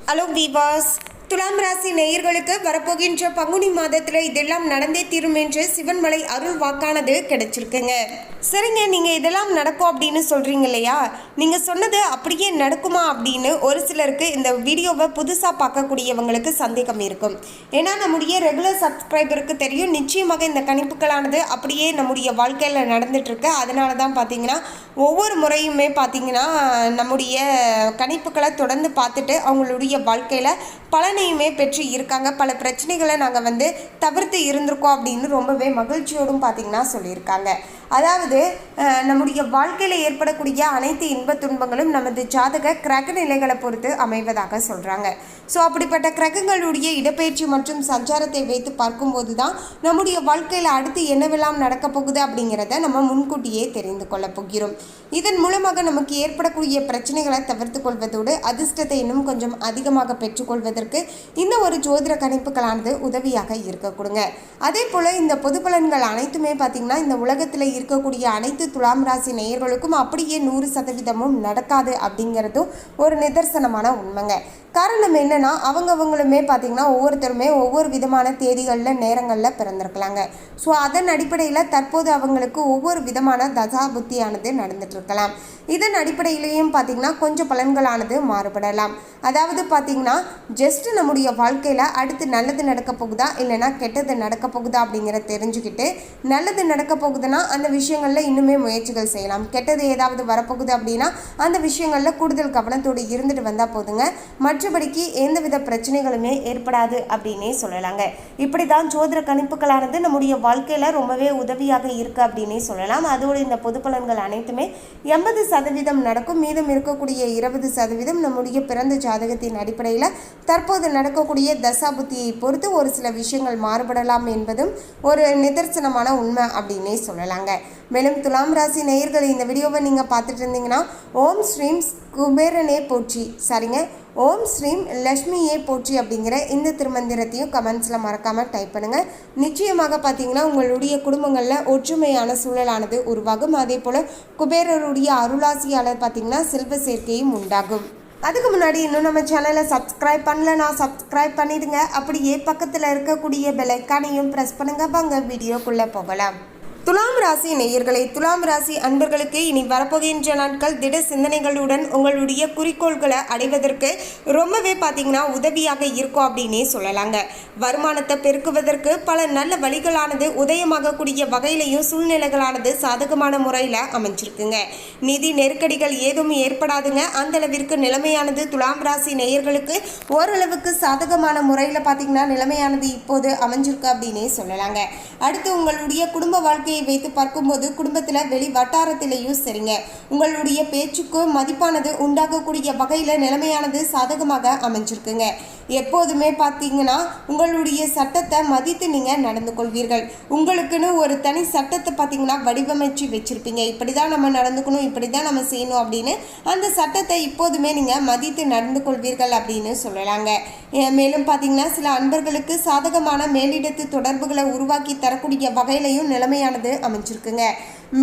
Hello viewers, துலாம் ராசி நேயர்களுக்கு வரப்போகின்ற பங்குனி மாதத்தில் இதெல்லாம் நடந்தே தீரும் என்று சிவன்மலை அருள் வாக்கானது கிடைச்சிருக்குங்க. சரிங்க, நீங்கள் இதெல்லாம் நடக்கும் அப்படின்னு சொல்கிறீங்க இல்லையா? நீங்கள் சொன்னது அப்படியே நடக்குமா அப்படின்னு ஒரு சிலருக்கு இந்த வீடியோவை புதுசாக பார்க்கக்கூடியவங்களுக்கு சந்தேகம் இருக்கும். ஏன்னா நம்முடைய ரெகுலர் சப்ஸ்கிரைபருக்கு தெரியும், நிச்சயமாக இந்த கணிப்புகளானது அப்படியே நம்முடைய வாழ்க்கையில் நடந்துகிட்ருக்கு. அதனால தான் பார்த்தீங்கன்னா ஒவ்வொரு முறையுமே பார்த்தீங்கன்னா நம்முடைய கணிப்புகளை தொடர்ந்து பார்த்துட்டு அவங்களுடைய வாழ்க்கையில் பலனையுமே பெற்று இருக்காங்க. பல பிரச்சனைகளை நாங்கள் தவிர்த்து இருந்திருக்கோம் அப்படின்னு ரொம்பவே மகிழ்ச்சியோடும் பார்த்தீங்கன்னா சொல்லியிருக்காங்க. அதாவது நம்முடைய வாழ்க்கையில் ஏற்படக்கூடிய அனைத்து இன்ப துன்பங்களும் நமது ஜாதக கிரக நிலைகளை பொறுத்து அமைவதாக சொல்கிறாங்க. ஸோ அப்படிப்பட்ட கிரகங்களுடைய இடப்பெயர்ச்சி மற்றும் சஞ்சாரத்தை வைத்து பார்க்கும்போது தான் நம்முடைய வாழ்க்கையில் அடுத்து என்னவெல்லாம் நடக்கப் போகுது அப்படிங்கிறத நம்ம முன்கூட்டியே தெரிந்து கொள்ள போகிறோம். இதன் மூலமாக நமக்கு ஏற்படக்கூடிய பிரச்சனைகளை தவிர்த்து கொள்வதோடு அதிர்ஷ்டத்தை இன்னும் கொஞ்சம் அதிகமாக பெற்றுக்கொள்வதற்கு இந்த ஒரு ஜோதிட கணிப்புகளானது உதவியாக இருக்க கொடுங்க. அதே போல் இந்த பொது பலன்கள் அனைத்துமே பார்த்திங்கன்னா இந்த உலகத்தில் இருக்கக்கூடிய அனைத்து துலாம் ராசி நேயர்களுக்கும் அப்படியே 100% நடக்காது அப்படிங்கிறதும் ஒரு நிதர்சனமான உண்மைங்க. காரணம் என்னன்னா அவங்களுமே பார்த்திங்கன்னா ஒவ்வொருத்தருமே ஒவ்வொரு விதமான தேதிகளில் நேரங்களில் பிறந்திருக்கலாங்க. ஸோ அதன் அடிப்படையில் தற்போது அவங்களுக்கு ஒவ்வொரு விதமான தசா புத்தியானது நடந்துட்டுருக்கலாம். இதன் அடிப்படையிலையும் பார்த்திங்கன்னா கொஞ்சம் பலன்களானது மாறுபடலாம். அதாவது பார்த்திங்கன்னா ஜஸ்ட்டு நம்முடைய வாழ்க்கையில் அடுத்து நல்லது நடக்க போகுதா இல்லைனா கெட்டது நடக்க போகுதா அப்படிங்கிற தெரிஞ்சுக்கிட்டு நல்லது நடக்க போகுதுன்னா அந்த விஷயங்களில் இன்னுமே முயற்சிகள் செய்யலாம். கெட்டது ஏதாவது வரப்போகுது அப்படின்னா அந்த விஷயங்களில் கூடுதல் கவனத்தோடு இருந்துட்டு வந்தால் போதுங்க. மற்றபடிக்கு எந்தவித பிரச்சனைகளுமே ஏற்படாது அப்படின்னே சொல்லலாங்க. இப்படி தான் ஜோதிட கணிப்புகளானது நம்முடைய வாழ்க்கையில் ரொம்பவே உதவியாக இருக்குது அப்படின்னே சொல்லலாம். அதோடு இந்த பொது பலன்கள் அனைத்துமே 80% நடக்கும். மீதம் இருக்கக்கூடிய 20% நம்முடைய பிறந்த ஜாதகத்தின் அடிப்படையில் தற்போது நடக்கக்கூடிய தசாபுத்தியை பொறுத்து ஒரு சில விஷயங்கள் மாறுபடலாம் என்பதும் ஒரு நிதர்சனமான உண்மை அப்படின்னே சொல்லலாங்க. மேலும் துலாம் ராசி நேயர்கள் இந்த வீடியோவை நீங்கள் பார்த்துட்டு இருந்தீங்கன்னா ஓம் ஸ்ரீம் குபேரனே போற்றி, சரிங்க, ஓம் ஸ்ரீம் லக்ஷ்மியே போற்றி அப்படிங்கிற இந்த திருமந்திரத்தையும் கமெண்ட்ஸில் மறக்காமல் டைப் பண்ணுங்கள். நிச்சயமாக பார்த்தீங்கன்னா உங்களுடைய குடும்பங்களில் ஒற்றுமையான சூழலானது உருவாகும். அதே போல் குபேரருடைய அருளாசியாளர் பார்த்தீங்கன்னா செல்வ சேர்க்கையும் உண்டாகும். அதுக்கு முன்னாடி இன்னும் நம்ம சேனலை சப்ஸ்கிரைப் பண்ணலன்னா சப்ஸ்கிரைப் பண்ணிடுங்க. அப்படியே பக்கத்தில் இருக்கக்கூடிய பெல் ஐக்கானையும் ப்ரெஸ் பண்ணுங்க. வாங்க வீடியோக்குள்ளே போகலாம். துலாம் ராசி நேயர்களை, துலாம் ராசி அன்பர்களுக்கு இனி வரப்போகின்ற நாட்கள் திட சிந்தனைகளுடன் உங்களுடைய குறிக்கோள்களை அடைவதற்கு ரொம்பவே பார்த்தீங்கன்னா உதவியாக இருக்கும் அப்படின்னே சொல்லலாங்க. வருமானத்தை பெருக்குவதற்கு பல நல்ல வழிகளானது உதயமாகக்கூடிய வகையிலையும் சூழ்நிலைகளானது சாதகமான முறையில் அமைஞ்சிருக்குங்க. நிதி நெருக்கடிகள் ஏதும் ஏற்படாதுங்க. அந்த அளவிற்கு நிலைமையானது துலாம் ராசி நேயர்களுக்கு ஓரளவுக்கு சாதகமான முறையில் பார்த்தீங்கன்னா நிலைமையானது இப்போது அமைஞ்சிருக்கு அப்படின்னே சொல்லலாங்க. அடுத்து உங்களுடைய குடும்ப வாழ்க்கையை வைத்து பார்க்கும்போது குடும்பத்தில் வெளி வட்டாரத்திலேயும் சரிங்க உங்களுடைய பேச்சுக்கு மதிப்பானது உண்டாகக்கூடிய வகையில் நிலைமையானது சாதகமாக அமைஞ்சிருக்குங்க. எப்போதுமே பார்த்தீங்கன்னா உங்களுடைய சட்டத்தை மதித்து நீங்கள் நடந்து கொள்வீர்கள். உங்களுக்குன்னு ஒரு தனி சட்டத்தை பார்த்தீங்கன்னா வடிவமைச்சு வச்சுருப்பீங்க. இப்படி தான் நம்ம நடந்துக்கணும், இப்படி தான் நம்ம செய்யணும் அப்படின்னு அந்த சட்டத்தை இப்போதுமே நீங்கள் மதித்து நடந்து கொள்வீர்கள் அப்படின்னு சொல்லலாங்க. மேலும் பார்த்தீங்கன்னா சில அன்பர்களுக்கு சாதகமான மேலிடத்து தொடர்புகளை உருவாக்கி தரக்கூடிய வகையிலையும் நிலைமையானது அமைஞ்சிருக்குங்க.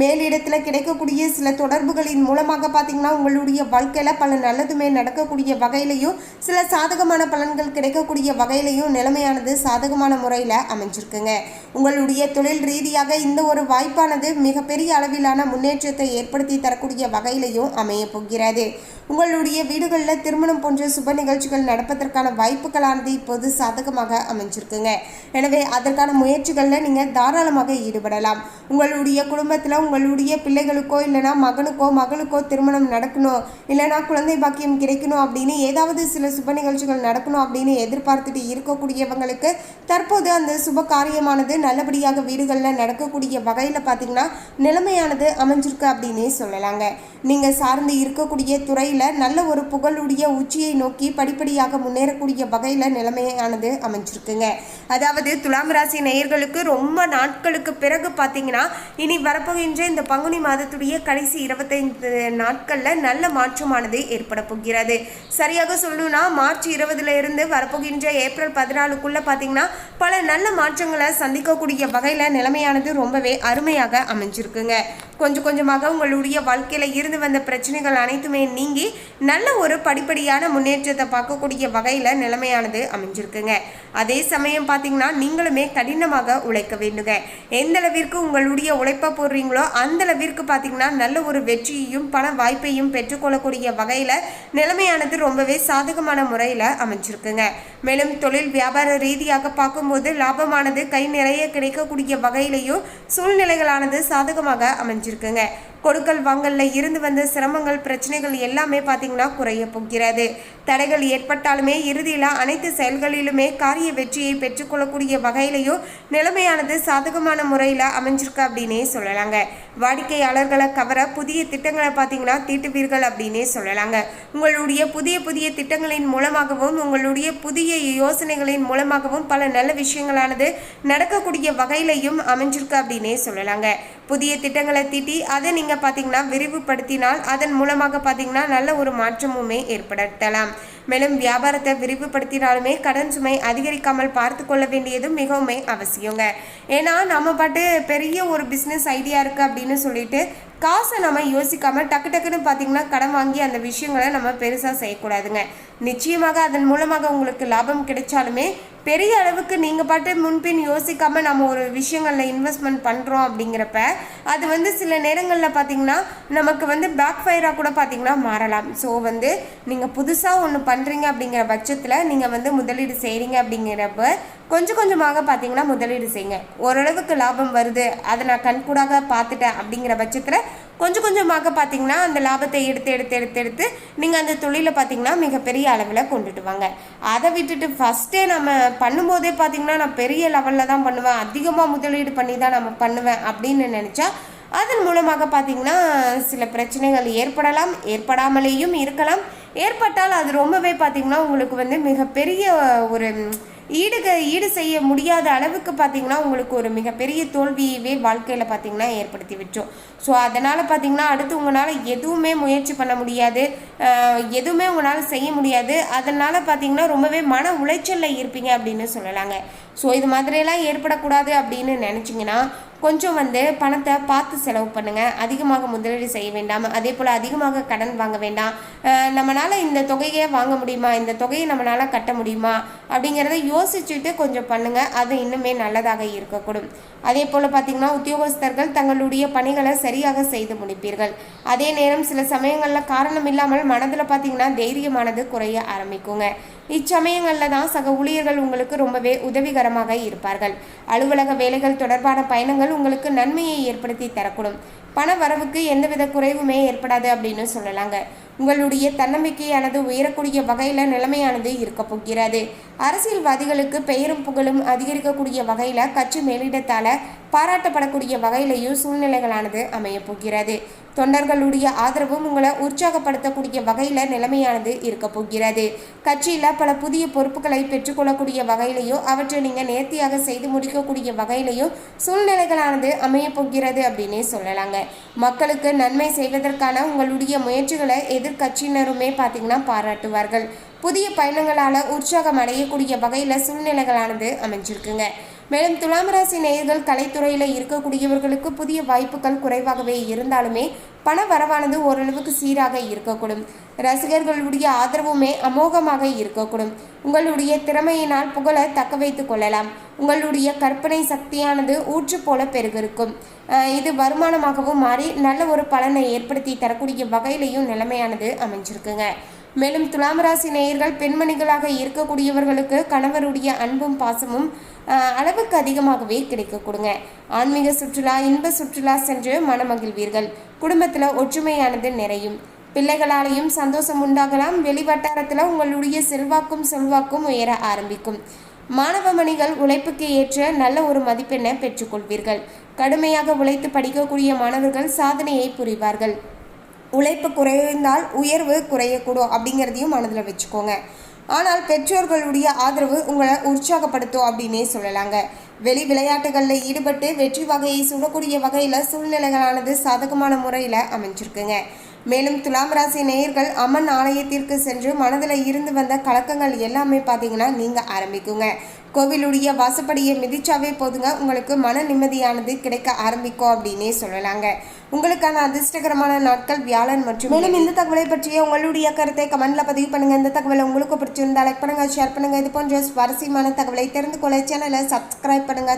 மேலிடத்தில் கிடைக்கக்கூடிய சில தொடர்புகளின் மூலமாக பார்த்தீங்கன்னா உங்களுடைய வாழ்க்கையில் பல நல்லதுமே நடக்கக்கூடிய வகையிலையும் சில சாதகமான பலன்கள் கிடைக்கக்கூடிய வகையிலையும் நிலைமையானது சாதகமான முறையில் அமைஞ்சிருக்குங்க. உங்களுடைய தொழில் ரீதியாக இந்த ஒரு வாய்ப்பானது மிகப்பெரிய அளவிலான முன்னேற்றத்தை ஏற்படுத்தி தரக்கூடிய வகையிலையும் அமைய போகிறது. உங்களுடைய வீடுகளில் திருமணம் போன்ற சுப நிகழ்ச்சிகள் நடப்பதற்கான வாய்ப்புகளானது இப்போது சாதகமாக அமைஞ்சிருக்குங்க. எனவே அதற்கான முயற்சிகளில் நீங்கள் தாராளமாக ஈடுபடலாம். உங்களுடைய குடும்பத்தில் உங்களுடைய பிள்ளைகளுக்கோ இல்லைனா மகனுக்கோ மகளுக்கோ திருமணம் நடக்கணும், இல்லைனா குழந்தை பாக்கியம் கிடைக்கணும் அப்படின்னு ஏதாவது சில சுப நிகழ்ச்சிகள் நடக்கணும் அப்படின்னு எதிர்பார்த்துட்டு இருக்கக்கூடியவங்களுக்கு தற்போது அந்த சுப காரியமானது நல்லபடியாக வீடுகளில் நடக்கக்கூடிய வகையில் பார்த்தீங்கன்னா நிலைமையானது அமைஞ்சிருக்கு அப்படின்னே சொல்லலாங்க. நீங்கள் சார்ந்து இருக்கக்கூடிய துறையில் நல்ல ஒரு புகழுடைய உச்சியை நோக்கி படிப்படியாக முன்னேறக்கூடிய வகையில் நிலைமையானது அமைஞ்சிருக்குங்க. அதாவது துலாம் ராசி நேயர்களுக்கு ரொம்ப நாட்களுக்கு பிறகு பார்த்தீங்கன்னா இனி வரப்போகின்ற இந்த பங்குனி மாதத்துடைய கடைசி 25 நாட்களில் நல்ல மாற்றமானது ஏற்பட போகிறது. சரியாக சொல்லணும்னா மார்ச் 20 இருந்து வரப்போகின்ற ஏப்ரல் 14க்குள்ளே பார்த்தீங்கன்னா பல நல்ல மாற்றங்களை சந்திக்கக்கூடிய வகையில் நிலைமையானது ரொம்பவே அருமையாக அமைஞ்சிருக்குங்க. கொஞ்சம் கொஞ்சமாக உங்களுடைய வாழ்க்கையில் இருந்து வந்த பிரச்சனைகள் அனைத்துமே நீங்கி நல்ல ஒரு படிப்படியான முன்னேற்றத்தை பார்க்கக்கூடிய வகையில் நிலைமையானது அமைஞ்சிருக்குங்க. அதே சமயம் பார்த்தீங்கன்னா நீங்களுமே கடினமாக உழைக்க வேண்டுங்க. எந்த அளவிற்கு உங்களுடைய உழைப்பை போடுறீங்களோ அந்த அளவிற்கு பார்த்தீங்கன்னா நல்ல ஒரு வெற்றியையும் பண வாய்ப்பையும் பெற்றுக்கொள்ளக்கூடிய வகையில் நிலைமையானது ரொம்பவே சாதகமான முறையில் அமைஞ்சிருக்குங்க. மேலும் தொழில் வியாபார ரீதியாக பார்க்கும்போது லாபமானது கை நிறைய கிடைக்கக்கூடிய வகையிலையும் சூழ்நிலைகளானது சாதகமாக அமைஞ்சிருக்குங்க. கொடுக்கல் வாங்கல்ல இருந்து வந்த சிரமங்கள் பிரச்சனைகள் எல்லாமே பார்த்தீங்கன்னா குறைய போகிறது. தடைகள் ஏற்பட்டாலுமே இறுதியில் அனைத்து செயல்களிலுமே காரிய வெற்றியை பெற்றுக்கொள்ளக்கூடிய வகையிலையும் நிலைமையானது சாதகமான முறையில் அமைஞ்சிருக்கு அப்படின்னே சொல்லலாங்க. வாடிக்கையாளர்களை கவர புதிய திட்டங்களை பார்த்தீங்கன்னா தீட்டுவீர்கள் அப்படின்னே சொல்லலாங்க. உங்களுடைய புதிய புதிய திட்டங்களின் மூலமாகவும் உங்களுடைய புதிய யோசனைகளின் மூலமாகவும் பல நல்ல விஷயங்களானது நடக்கக்கூடிய வகையிலையும் அமைஞ்சிருக்கு அப்படின்னே சொல்லலாங்க. புதிய திட்டங்களை தீட்டி அதை நீங்கள் பார்த்தீங்கன்னா விரிவுபடுத்தினால் அதன் மூலமாக பார்த்தீங்கன்னா நல்ல ஒரு மாற்றமுமே ஏற்படுத்தலாம். மேலும் வியாபாரத்தை விரிவுபடுத்தினாலுமே கடன் சுமை அதிகரிக்காமல் பார்த்து கொள்ள வேண்டியதும் மிகவும் அவசியங்க. ஏன்னா நம்ம பாட்டு பெரிய ஒரு பிஸ்னஸ் ஐடியா இருக்குது அப்படின்னு சொல்லிட்டு காசை நம்ம யோசிக்காமல் டக்கு டக்குன்னு பார்த்தீங்கன்னா கடன் வாங்கி அந்த விஷயங்களை நம்ம பெருசாக செய்யக்கூடாதுங்க. நிச்சயமாக அதன் மூலமாக உங்களுக்கு லாபம் கிடைச்சாலுமே பெரிய அளவுக்கு நீங்கள் பாட்டு முன்பின் யோசிக்காமல் நம்ம ஒரு விஷயங்களில் இன்வெஸ்ட்மெண்ட் பண்ணுறோம் அப்படிங்கிறப்ப அது சில நேரங்களில் பார்த்தீங்கன்னா நமக்கு பேக் ஃபயராக கூட பார்த்தீங்கன்னா மாறலாம். ஸோ நீங்கள் புதுசாக ஒன்று பண்ணுறீங்க அப்படிங்கிற பட்சத்தில் நீங்கள் முதலீடு செய்கிறீங்க அப்படிங்கிறப்ப கொஞ்சம் கொஞ்சமாக பார்த்தீங்கன்னா முதலீடு செய்யுங்க. ஓரளவுக்கு லாபம் வருது, அதை நான் கண்கூடாக பார்த்துட்டேன் அப்படிங்கிற பட்சத்தில் கொஞ்சம் கொஞ்சமாக பார்த்தீங்கன்னா அந்த லாபத்தை எடுத்து நீங்கள் அந்த தொழிலை பார்த்தீங்கன்னா மிகப்பெரிய அளவில் கொண்டுட்டு வாங்க. அதை விட்டுட்டு ஃபஸ்ட்டே நம்ம பண்ணும்போதே பார்த்தீங்கன்னா நான் பெரிய லெவலில் தான் பண்ணுவேன், அதிகமாக முதலீடு பண்ணி தான் நம்ம பண்ணுவேன் அப்படின்னு நினச்சா அதன் மூலமாக பார்த்தீங்கன்னா சில பிரச்சனைகள் ஏற்படலாம், ஏற்படாமலேயும் இருக்கலாம். ஏற்பட்டால் அது ரொம்பவே பார்த்தீங்கன்னா உங்களுக்கு மிகப்பெரிய ஒரு ஈடு செய்ய முடியாத அளவுக்கு பார்த்தீங்கன்னா உங்களுக்கு ஒரு மிகப்பெரிய தோல்வியவே வாழ்க்கையில் பார்த்தீங்கன்னா ஏற்படுத்தி விட்டோம். ஸோ அதனால் பார்த்தீங்கன்னா அடுத்து உங்களால் எதுவுமே முயற்சி பண்ண முடியாது, எதுவுமே உங்களால் செய்ய முடியாது. அதனால் பார்த்தீங்கன்னா ரொம்பவே மன உளைச்சலில் இருப்பீங்க அப்படின்னு சொல்லலாங்க. ஸோ இது மாதிரியெல்லாம் ஏற்படக்கூடாது அப்படின்னு நினச்சிங்கன்னா கொஞ்சம் பணத்தை பார்த்து செலவு பண்ணுங்கள். அதிகமாக முதலீடு செய்ய வேண்டாம், அதே போல் அதிகமாக கடன் வாங்க வேண்டாம். நம்மளால் இந்த தொகையை வாங்க முடியுமா, இந்த தொகையை நம்மளால் கட்ட முடியுமா அப்படிங்கிறத யோசிச்சுட்டு கொஞ்சம் பண்ணுங்கள். அது இன்னுமே நல்லதாக இருக்கக்கூடும். அதே போல் பார்த்திங்கன்னா உத்தியோகஸ்தர்கள் தங்களுடைய பணிகளை சரியாக செய்து முடிப்பீர்கள். அதே நேரம் சில சமயங்களில் காரணம் இல்லாமல் மனதில் பார்த்திங்கன்னா தைரியமானது குறைய ஆரம்பிக்குங்க. இச்சமயங்களில் தான் சக ஊழியர்கள் உங்களுக்கு ரொம்பவே உதவிகரமாக இருப்பார்கள். அலுவலக வேலைகள் தொடர்பான பயணங்கள் உங்களுக்கு நன்மையை ஏற்படுத்தி தரக்கூடும். பண வரவுக்கு எந்தவித குறைவுமே ஏற்படாது அப்படின்னு சொல்லலாங்க. உங்களுடைய தன்னம்பிக்கையானது உயரக்கூடிய வகையில் நிலைமையானது இருக்க போகிறது. அரசியல்வாதிகளுக்கு பெயரும் புகழும் அதிகரிக்கக்கூடிய வகையில் கட்சி மேலிடத்தால் பாராட்டப்படக்கூடிய வகையிலையும் சூழ்நிலைகளானது அமைய போகிறது. தொண்டர்களுடைய ஆதரவும் உங்களை உற்சாகப்படுத்தக்கூடிய வகையில் நிலைமையானது இருக்க போகிறது. கட்சியில் பல புதிய பொறுப்புகளை பெற்றுக்கொள்ளக்கூடிய வகையிலையும் அவற்றை நீங்கள் நேர்த்தியாக செய்து முடிக்கக்கூடிய வகையிலையும் சூழ்நிலைகளானது அமைய போகிறது அப்படின்னே சொல்லலாங்க. மக்களுக்கு நன்மை செய்வதற்கான உங்களுடைய முயற்சிகளை எதிர்கட்சியினருமே பார்த்தீங்கன்னா பாராட்டுவார்கள். புதிய பயணங்களால் உற்சாகம் அடையக்கூடிய வகையில் சூழ்நிலைகளானது அமைஞ்சிருக்குங்க. மேலும் துலாம் ராசி நேயர்கள் கலைத்துறையில் இருக்கக்கூடியவர்களுக்கு புதிய வாய்ப்புகள் குறைவாகவே இருந்தாலுமே பண வரவானது ஓரளவுக்கு சீராக இருக்கக்கூடும். ரசிகர்களுடைய ஆதரவுமே அமோகமாக இருக்கக்கூடும். உங்களுடைய திறமையினால் புகழை தக்க வைத்து கொள்ளலாம். உங்களுடைய கற்பனை சக்தியானது ஊற்று போல பெருகிருக்கும். இது வருமானமாகவும் மாறி நல்ல ஒரு பலனை ஏற்படுத்தி தரக்கூடிய வகையிலையும் நிலைமையானது அமைஞ்சிருக்குங்க. மேலும் துலாம் ராசி நேயர்கள் பெண்மணிகளாக இருக்கக்கூடியவர்களுக்கு கணவருடைய அன்பும் பாசமும் அளவுக்கு அதிகமாகவே கிடைக்க கொடுங்க. ஆன்மீக சுற்றுலா, இன்ப சுற்றுலா சென்று மனமகிழ்வீர்கள். குடும்பத்தில் ஒற்றுமையானது நிறையும். பிள்ளைகளாலேயும் சந்தோஷம் உண்டாகலாம். வெளிவட்டாரத்தில் உங்களுடைய செல்வாக்கும் உயர ஆரம்பிக்கும். மாணவ மணிகள் உழைப்புக்கு ஏற்ற நல்ல ஒரு மதிப்பெண்ணை பெற்றுக்கொள்வீர்கள். கடுமையாக உழைத்து படிக்கக்கூடிய மாணவர்கள் சாதனையை புரிவார்கள். உழைப்பு குறைந்தால் உயர்வு குறையக்கூடும் அப்படிங்கிறதையும் மனதில் வச்சுக்கோங்க. ஆனால் பெற்றோர்களுடைய ஆதரவு உங்களை உற்சாகப்படுத்தும் அப்படின்னே சொல்லலாங்க. வெளி விளையாட்டுகளில் ஈடுபட்டு வெற்றி வகையை சுடக்கூடிய வகையில் சூழ்நிலைகளானது சாதகமான முறையில் அமைஞ்சிருக்குங்க. மேலும் துலாம் ராசி நேயர்கள் அம்மன் ஆலயத்திற்கு சென்று மனதில் இருந்து வந்த கலக்கங்கள் எல்லாமே பார்த்தீங்கன்னா நீங்கள் ஆரம்பிக்குங்க. கோவிலுடைய வாசப்படியை மிதிச்சாவே போதுங்க, உங்களுக்கு மன நிம்மதியானது கிடைக்க ஆரம்பிக்கும் அப்படின்னே சொல்லலாங்க. உங்களுக்கான அதிர்ஷ்டகரமான நாட்கள் வியாழன் மற்றும் மேலும் இந்த தகவலை பற்றிய உங்களுடைய கருத்தை கமெண்ட்ல பதிவு பண்ணுங்க. இந்த தகவலை உங்களுக்கு பிடிச்சிருந்தா லைக் பண்ணுங்க, ஷேர் பண்ணுங்க. இது போன்ற சுவாரஸ்யமான தகவலை தெரிந்து கொள்ள சேனலை சப்ஸ்கிரைப் பண்ணுங்க.